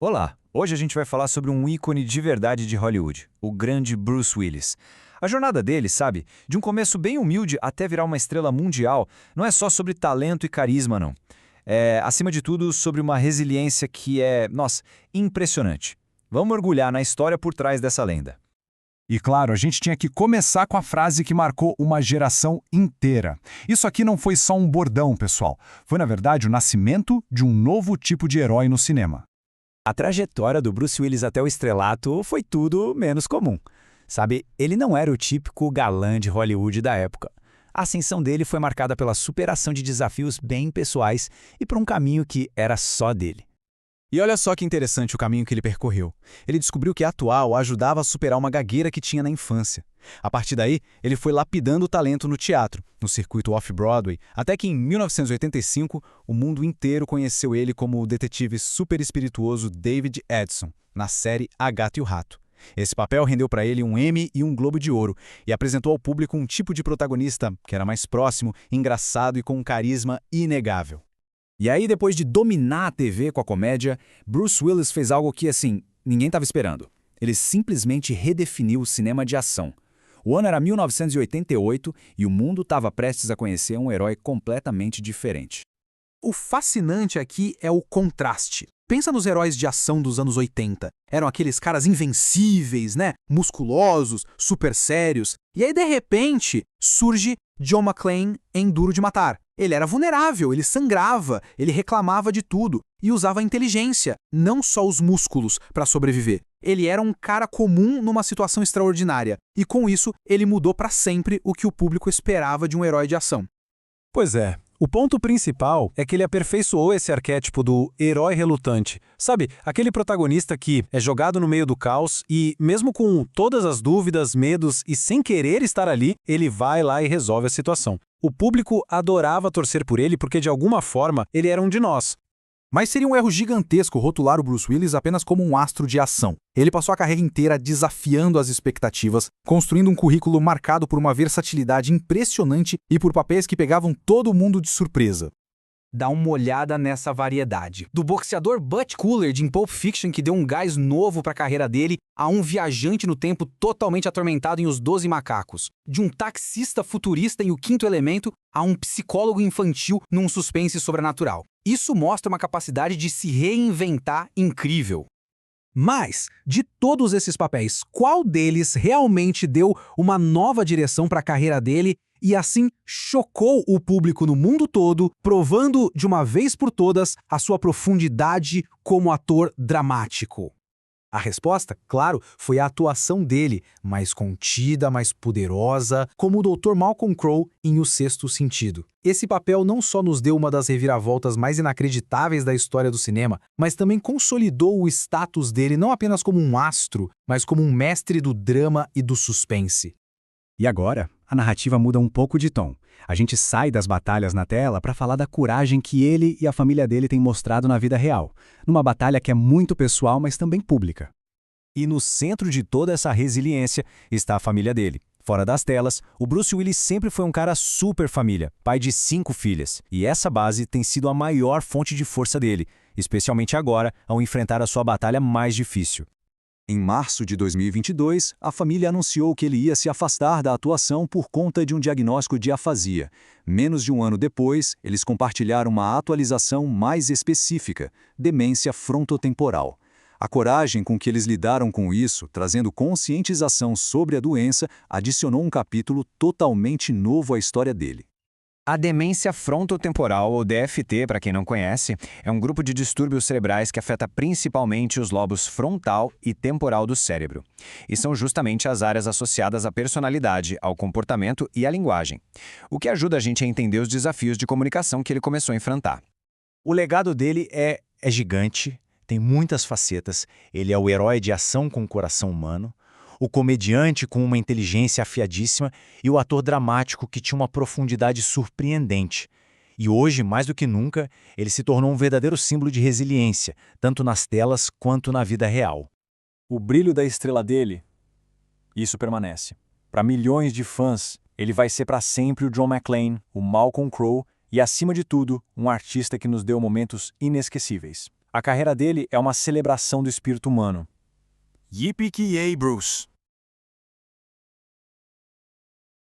Olá! Hoje a gente vai falar sobre um ícone de verdade de Hollywood, o grande Bruce Willis. A jornada dele, sabe, de um começo bem humilde até virar uma estrela mundial, não é só sobre talento e carisma, não. É, acima de tudo, sobre uma resiliência que é, nossa, impressionante. Vamos mergulhar na história por trás dessa lenda. E claro, a gente tinha que começar com a frase que marcou uma geração inteira. Isso aqui não foi só um bordão, pessoal. Foi, na verdade, o nascimento de um novo tipo de herói no cinema. A trajetória do Bruce Willis até o estrelato foi tudo menos comum. Sabe, ele não era o típico galã de Hollywood da época. A ascensão dele foi marcada pela superação de desafios bem pessoais e por um caminho que era só dele. E olha só que interessante o caminho que ele percorreu. Ele descobriu que atuar o ajudava a superar uma gagueira que tinha na infância. A partir daí, ele foi lapidando o talento no teatro, no circuito off-Broadway, até que em 1985, o mundo inteiro conheceu ele como o detetive super espirituoso David Edson, na série A Gata e o Rato. Esse papel rendeu para ele um Emmy e um Globo de Ouro e apresentou ao público um tipo de protagonista que era mais próximo, engraçado e com um carisma inegável. E aí, depois de dominar a TV com a comédia, Bruce Willis fez algo que, assim, ninguém estava esperando. Ele simplesmente redefiniu o cinema de ação. O ano era 1988 e o mundo estava prestes a conhecer um herói completamente diferente. O fascinante aqui é o contraste. Pensa nos heróis de ação dos anos 80. Eram aqueles caras invencíveis, né? Musculosos, super sérios. E aí, de repente, surge John McClane em Duro de Matar. Ele era vulnerável, ele sangrava, ele reclamava de tudo e usava a inteligência, não só os músculos, para sobreviver. Ele era um cara comum numa situação extraordinária. E com isso, ele mudou para sempre o que o público esperava de um herói de ação. Pois é. O ponto principal é que ele aperfeiçoou esse arquétipo do herói relutante. Sabe, aquele protagonista que é jogado no meio do caos e, mesmo com todas as dúvidas, medos e sem querer estar ali, ele vai lá e resolve a situação. O público adorava torcer por ele porque, de alguma forma, ele era um de nós. Mas seria um erro gigantesco rotular o Bruce Willis apenas como um astro de ação. Ele passou a carreira inteira desafiando as expectativas, construindo um currículo marcado por uma versatilidade impressionante e por papéis que pegavam todo mundo de surpresa. Dá uma olhada nessa variedade. Do boxeador Butch Coolidge em Pulp Fiction, que deu um gás novo para a carreira dele, a um viajante no tempo totalmente atormentado em Os 12 Macacos. De um taxista futurista em O Quinto Elemento, a um psicólogo infantil num suspense sobrenatural. Isso mostra uma capacidade de se reinventar incrível. Mas, de todos esses papéis, qual deles realmente deu uma nova direção para a carreira dele e assim chocou o público no mundo todo, provando de uma vez por todas a sua profundidade como ator dramático? A resposta, claro, foi a atuação dele, mais contida, mais poderosa, como o Dr. Malcolm Crowe em O Sexto Sentido. Esse papel não só nos deu uma das reviravoltas mais inacreditáveis da história do cinema, mas também consolidou o status dele não apenas como um astro, mas como um mestre do drama e do suspense. E agora, a narrativa muda um pouco de tom. A gente sai das batalhas na tela para falar da coragem que ele e a família dele têm mostrado na vida real, numa batalha que é muito pessoal, mas também pública. E no centro de toda essa resiliência está a família dele. Fora das telas, o Bruce Willis sempre foi um cara super família, pai de 5 filhas. E essa base tem sido a maior fonte de força dele, especialmente agora, ao enfrentar a sua batalha mais difícil. Em março de 2022, a família anunciou que ele ia se afastar da atuação por conta de um diagnóstico de afasia. Menos de um ano depois, eles compartilharam uma atualização mais específica: demência frontotemporal. A coragem com que eles lidaram com isso, trazendo conscientização sobre a doença, adicionou um capítulo totalmente novo à história dele. A demência frontotemporal, ou DFT, para quem não conhece, é um grupo de distúrbios cerebrais que afeta principalmente os lobos frontal e temporal do cérebro. E são justamente as áreas associadas à personalidade, ao comportamento e à linguagem. O que ajuda a gente a entender os desafios de comunicação que ele começou a enfrentar. O legado dele é gigante, tem muitas facetas. Ele é o herói de ação com coração humano, o comediante com uma inteligência afiadíssima e o ator dramático que tinha uma profundidade surpreendente. E hoje, mais do que nunca, ele se tornou um verdadeiro símbolo de resiliência, tanto nas telas quanto na vida real. O brilho da estrela dele, isso permanece. Para milhões de fãs, ele vai ser para sempre o John McClane, o Malcolm Crowe e, acima de tudo, um artista que nos deu momentos inesquecíveis. A carreira dele é uma celebração do espírito humano. Yippee-ki-yay, Bruce!